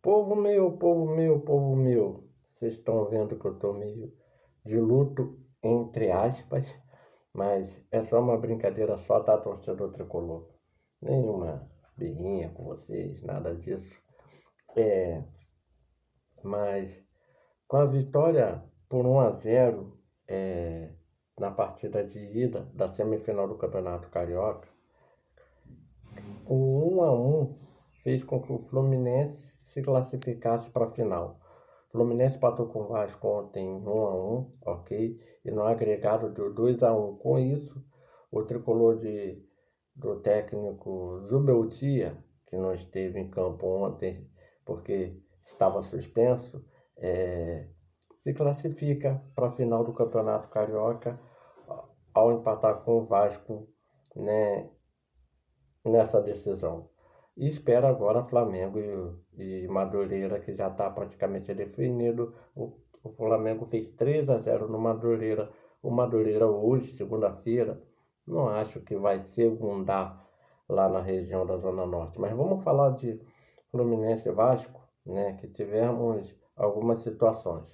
Povo meu, vocês estão vendo que eu tô meio de luto, entre aspas, mas é só uma brincadeira só, tá, torcedor tricolor? Nenhuma birrinha com vocês, nada disso. Mas com a vitória por 1-0 na partida de ida da semifinal do Campeonato Carioca, o 1-1 fez com que o Fluminense se classificasse para a final. O Fluminense empatou com o Vasco ontem 1-1, ok? E no agregado deu 2-1. Com isso, o tricolor do técnico Zubeldia, que não esteve em campo ontem porque estava suspenso, se classifica para a final do Campeonato Carioca ao empatar com o Vasco, né, nessa decisão. E espera agora Flamengo e Madureira, que já está praticamente definido. O Flamengo fez 3-0 no Madureira. O Madureira hoje, segunda-feira, não acho que vai segundar lá na região da Zona Norte. Mas vamos falar de Fluminense e Vasco, né, que tivemos algumas situações.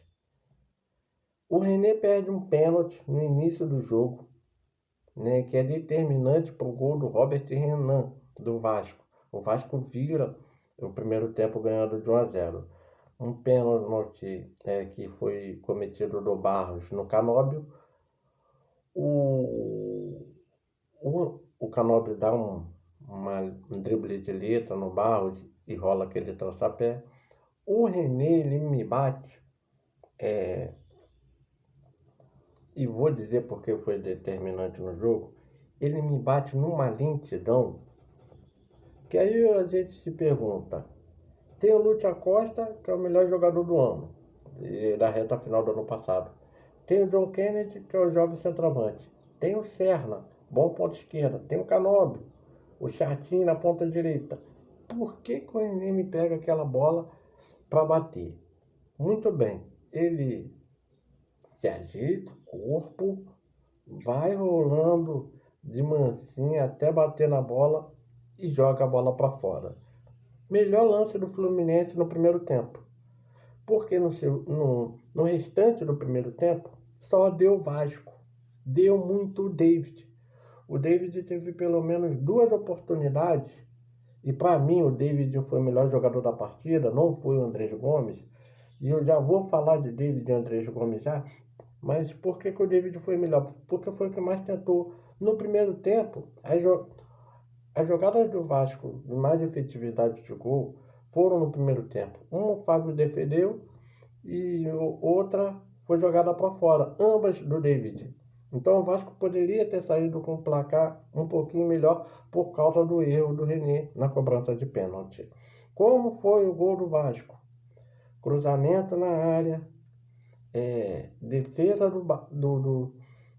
O René perde um pênalti no início do jogo, né, que é determinante para o gol do Robert Renan, do Vasco. O Vasco vira o primeiro tempo ganhando de 1-0. Um pênalti que foi cometido do Barros no Canóbio. O Canóbio dá um drible de letra no Barros e rola aquele traçapé. O René, ele me bate, e vou dizer porque foi determinante no jogo, ele me bate numa lentidão que aí a gente se pergunta. Tem o Lúcio Acosta, que é o melhor jogador do ano, da reta final do ano passado. Tem o John Kennedy, que é o jovem centroavante. Tem o Serna, bom ponta esquerda. Tem o Canóbio, o Chatinho na ponta direita. Por que o René me pega aquela bola para bater? Muito bem, ele se ajeita, o corpo vai rolando de mansinho até bater na bola e joga a bola para fora. Melhor lance do Fluminense no primeiro tempo. Porque no restante do primeiro tempo, só deu Vasco. Deu muito o David. O David teve pelo menos 2 oportunidades. E para mim o David foi o melhor jogador da partida, não foi o Andrés Gomes. E eu já vou falar de David e Andrés Gomes já. Mas por que o David foi melhor? Porque foi o que mais tentou. No primeiro tempo, as jogadas do Vasco de mais efetividade de gol foram no primeiro tempo. Uma o Fábio defendeu e outra foi jogada para fora, ambas do David. Então o Vasco poderia ter saído com o placar um pouquinho melhor por causa do erro do René na cobrança de pênalti. Como foi o gol do Vasco? Cruzamento na área, defesa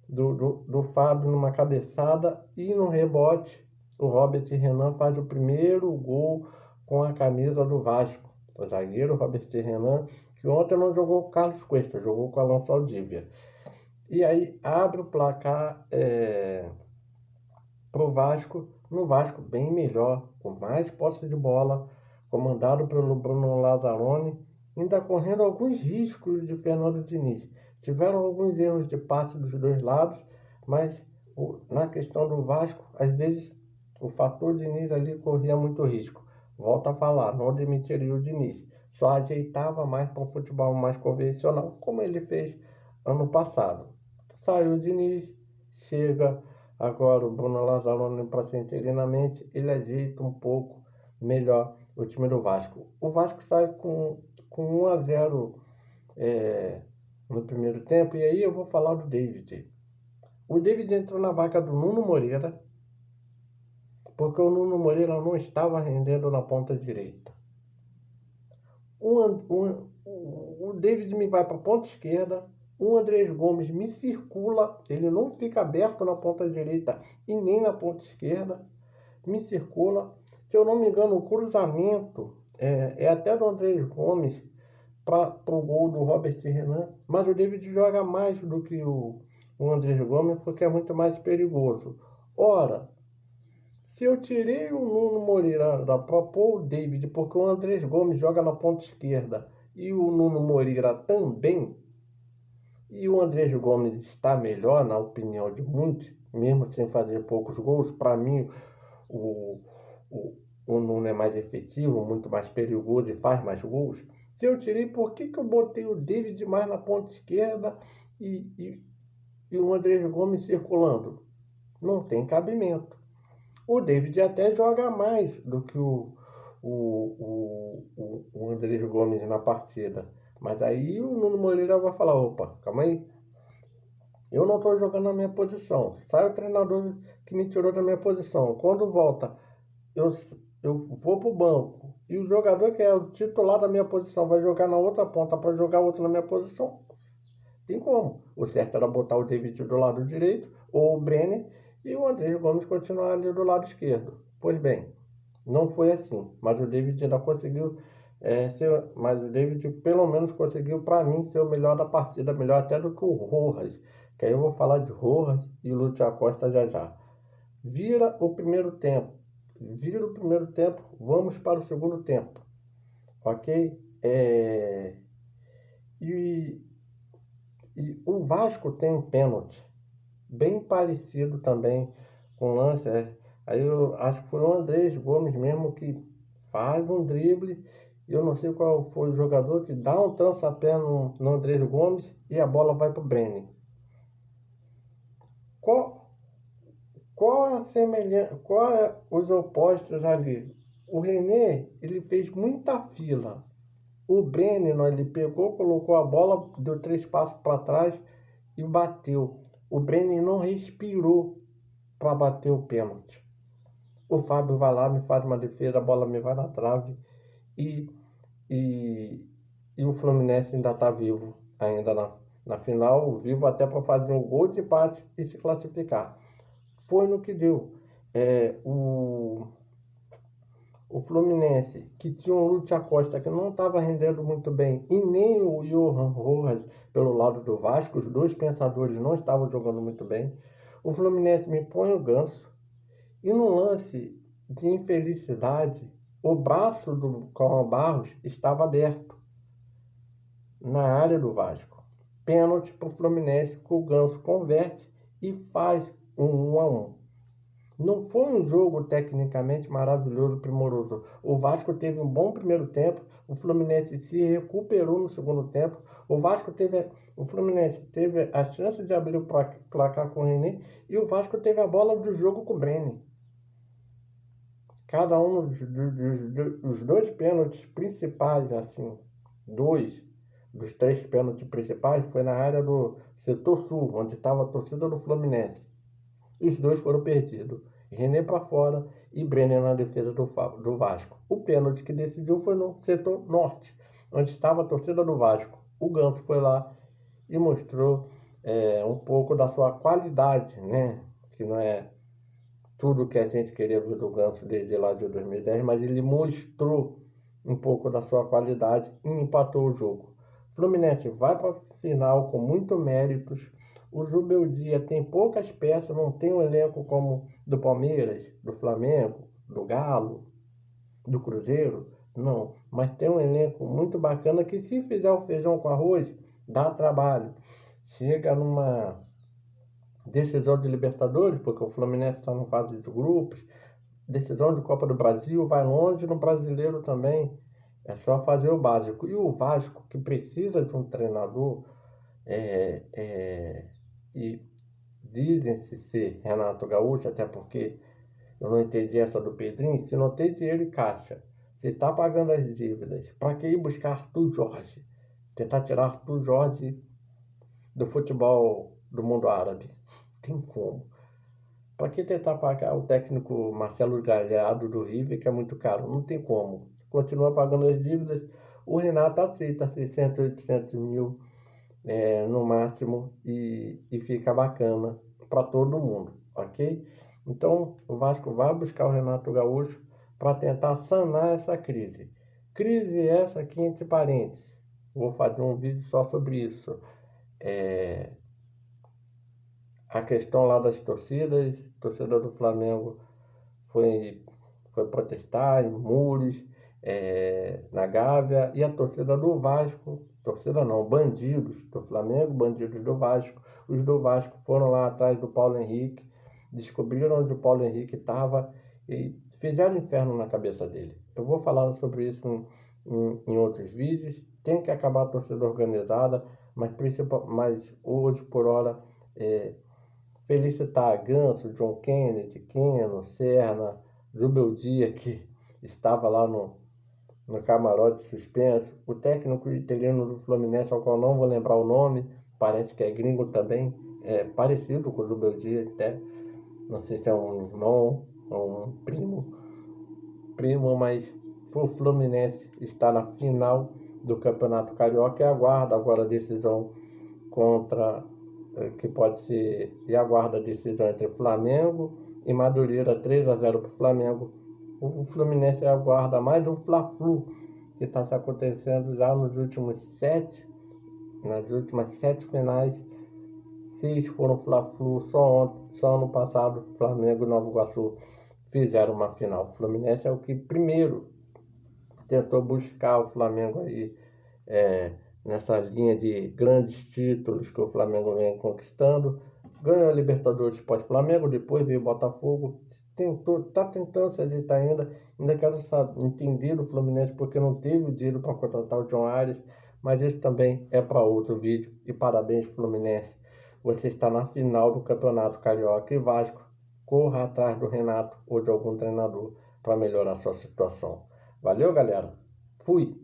do Fábio numa cabeçada e no rebote o Robert Renan faz o primeiro gol com a camisa do Vasco. O zagueiro Robert Renan, que ontem não jogou com o Carlos Cuesta, jogou com o Alan Saldívia. E aí abre o placar para o Vasco, no Vasco bem melhor, com mais posse de bola, comandado pelo Bruno Lazzaroni, ainda correndo alguns riscos de Fernando Diniz. Tiveram alguns erros de passe dos dois lados, mas na questão do Vasco, às vezes o fator Diniz ali corria muito risco. Volto a falar, não demitiria o Diniz, só ajeitava mais para um futebol mais convencional, como ele fez ano passado. Saiu o Diniz, chega agora o Bruno Lazzaroni para ser interinamente, ele ajeita um pouco melhor o time do Vasco. O Vasco sai com 1-0 no primeiro tempo, e aí eu vou falar do David. O David entrou na vaga do Nuno Moreira, porque o Nuno Moreira não estava rendendo na ponta direita. O David me vai para a ponta esquerda, o Andrés Gomes me circula, ele não fica aberto na ponta direita e nem na ponta esquerda, me circula. Se eu não me engano, o cruzamento é até do Andrés Gomes para o gol do Robert Renan, mas o David joga mais do que o Andrés Gomes porque é muito mais perigoso. Ora, Se eu tirei o Nuno Moreira para pôr o David, porque o Andrés Gomes joga na ponta esquerda e o Nuno Moreira também, e o Andrés Gomes está melhor, na opinião de muitos, mesmo sem fazer poucos gols. Para mim, o, o, o Nuno é mais efetivo, muito mais perigoso e faz mais gols. Se eu tirei, por que eu botei o David mais na ponta esquerda e o Andrés Gomes circulando? Não tem cabimento. O David até joga mais do que o Andrés Gomes na partida. Mas aí o Nuno Moreira vai falar, opa, calma aí, eu não estou jogando na minha posição. Sai o treinador que me tirou da minha posição. Quando volta, eu, eu vou para o banco. E o jogador que é o titular da minha posição vai jogar na outra ponta para jogar outro na minha posição. Tem como. O certo era botar o David do lado direito, ou o Brenner, e o Andrés Gomes continuar ali do lado esquerdo. Pois bem, não foi assim. Mas o David ainda conseguiu mas o David pelo menos conseguiu, para mim, ser o melhor da partida, melhor até do que o Rojas, que aí eu vou falar de Rojas e Lúcio Acosta já já. Vira o primeiro tempo, vamos para o segundo tempo, ok? E, e o Vasco tem um pênalti, bem parecido também com o lance, aí eu acho que foi o Andrés Gomes mesmo que faz um drible. Eu não sei qual foi o jogador que dá um trançapé no Andrés Gomes e a bola vai para o Brenner. Qual, qual a semelhança, qual é os opostos ali? O René, ele fez muita fila. O Brenner, ele pegou, colocou a bola, deu 3 passos para trás e bateu. O Brenner não respirou para bater o pênalti. O Fábio vai lá, me faz uma defesa, a bola me vai na trave e, e, e o Fluminense ainda está vivo, ainda na final, vivo até para fazer um gol de empate e se classificar. Foi no que deu. O Fluminense, que tinha um Lúcio Acosta que não estava rendendo muito bem, e nem o Johan Rojas pelo lado do Vasco, os dois pensadores não estavam jogando muito bem. O Fluminense me põe o Ganso, e no lance de infelicidade, o braço do Cauã Barros estava aberto na área do Vasco. Pênalti para o Fluminense, que o Ganso converte e faz um 1-1. Não foi um jogo tecnicamente maravilhoso, primoroso. O Vasco teve um bom primeiro tempo, o Fluminense se recuperou no segundo tempo. O Fluminense teve a chance de abrir o placar com o René e o Vasco teve a bola do jogo com o Brenner. Cada um dos dois pênaltis principais, assim, dois dos 3 pênaltis principais foi na área do setor sul, onde estava a torcida do Fluminense. Os dois foram perdidos. René para fora e Brenner na defesa do Vasco. O pênalti que decidiu foi no setor norte, onde estava a torcida do Vasco. O Ganso foi lá e mostrou um pouco da sua qualidade, né? Que não é tudo que a gente queria ver do Ganso desde lá de 2010, mas ele mostrou um pouco da sua qualidade e empatou o jogo. Fluminense vai para a final com muito méritos. O Zubeldia tem poucas peças, não tem um elenco como do Palmeiras, do Flamengo, do Galo, do Cruzeiro, não. Mas tem um elenco muito bacana que, se fizer o feijão com arroz, dá trabalho. Chega numa decisão de Libertadores, porque o Fluminense está na fase de grupos, decisão de Copa do Brasil, vai longe no Brasileiro também. É só fazer o básico. E o Vasco, que precisa de um treinador, e dizem-se ser Renato Gaúcho, até porque eu não entendi essa do Pedrinho, se não tem dinheiro em caixa, se está pagando as dívidas, para que ir buscar Arthur Jorge? Tentar tirar Arthur Jorge do futebol do mundo árabe? Tem como. Para que tentar pagar o técnico Marcelo Galhardo do River, que é muito caro? Não tem como. Continua pagando as dívidas. O Renato aceita 600, 800 mil no máximo e fica bacana para todo mundo, ok? Então o Vasco vai buscar o Renato Gaúcho para tentar sanar essa crise. Crise essa aqui entre parênteses. Vou fazer um vídeo só sobre isso. A questão lá das torcidas, torcida do Flamengo foi protestar em Mures, na Gávea, e a torcida do Vasco, torcida não, bandidos do Flamengo, bandidos do Vasco, os do Vasco foram lá atrás do Paulo Henrique, descobriram onde o Paulo Henrique estava e fizeram inferno na cabeça dele. Eu vou falar sobre isso em outros vídeos. Tem que acabar a torcida organizada, mas hoje, por hora, felicitar Ganso, John Kennedy, Keno, Serna, Zubeldia, que estava lá no camarote suspenso, o técnico interino do Fluminense, ao qual não vou lembrar o nome, parece que é gringo também, é parecido com o Zubeldia até, não sei se é um irmão ou um primo, mas o Fluminense está na final do Campeonato Carioca e aguarda agora a decisão que pode ser, e aguarda a decisão entre Flamengo e Madureira, 3-0 para o Flamengo. O Fluminense aguarda mais um Fla-Flu, que está se acontecendo já nas últimas 7 finais. 6 foram Fla-Flu, só ano passado Flamengo e Nova Iguaçu fizeram uma final. O Fluminense é o que primeiro tentou buscar o Flamengo aí, nessa linha de grandes títulos que o Flamengo vem conquistando. Ganhou a Libertadores pós-Flamengo, depois veio o Botafogo, está tentando se ajeitar ainda quero entender o Fluminense porque não teve o dinheiro para contratar o John Arias, mas isso também é para outro vídeo. E parabéns, Fluminense, você está na final do Campeonato Carioca, e Vasco, corra atrás do Renato ou de algum treinador para melhorar a sua situação. Valeu, galera. Fui!